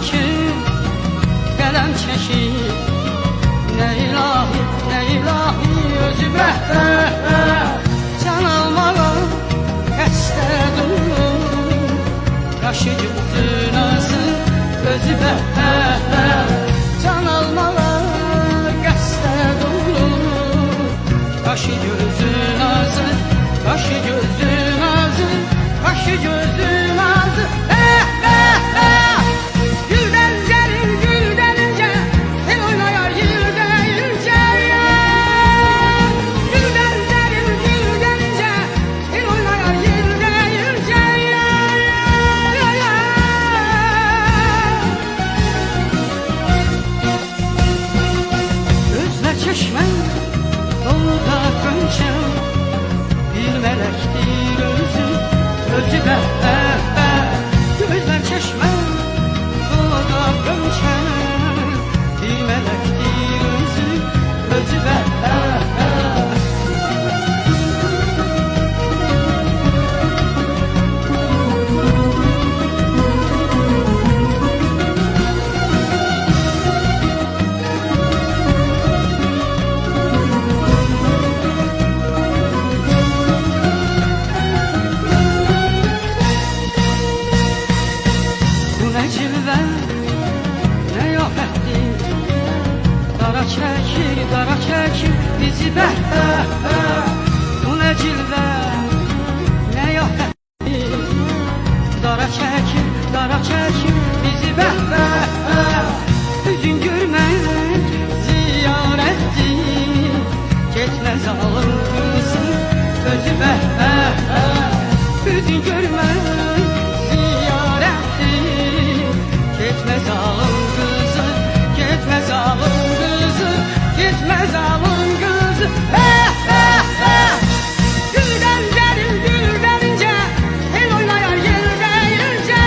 ki qələm çəkir. Nə ilahi özü bəhtər, can almağa qəsdə durur. Qaşı gözün azı özü bəhtər, can almağa qəsdə durur. Qaşı gözün azı, qaşı gözün azı, qaşı gözün azı. Gülden gelin gülden ince, el oynayar yılda ince. Gülden gelin gülden ince, el oynayar yılda ince. Gözler çeşmen, doluda gönçem, bir melektir özü, özü bəhtər. Gözler çeşmen, doluda gönçem, bir melektir özü, özü bəhtər. Dara çəkir bizi bəhtər. Bu nə cilvə, nə yafətdir. Dara çəkir bizi bəhtər. Üzün görmək ziyarətdir, getməz alın qızın özü bəhtər. Üzün görmək ziyarətdir, getməz alın qızın, getməz alın qızın, gitmez alın kızı. Gülden gelin gülden ince, el oynayar yılda ince.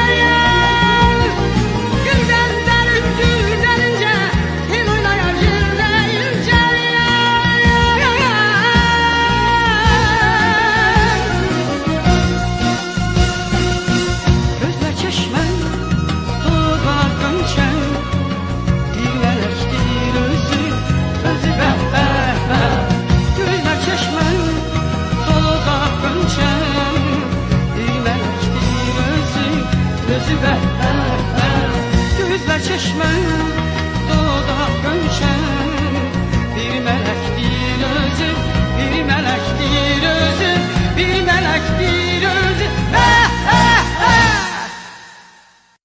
Gülden gelin gülden ince, el oynayar yılda ince. Gözler çeşmen, dudaklar gönçem, bir melektir özü, özü bəhtər. Gözler çeşmen, doluda gönçem, bir melektir özü, özü bəhtər. Gözler çeşmen, doluda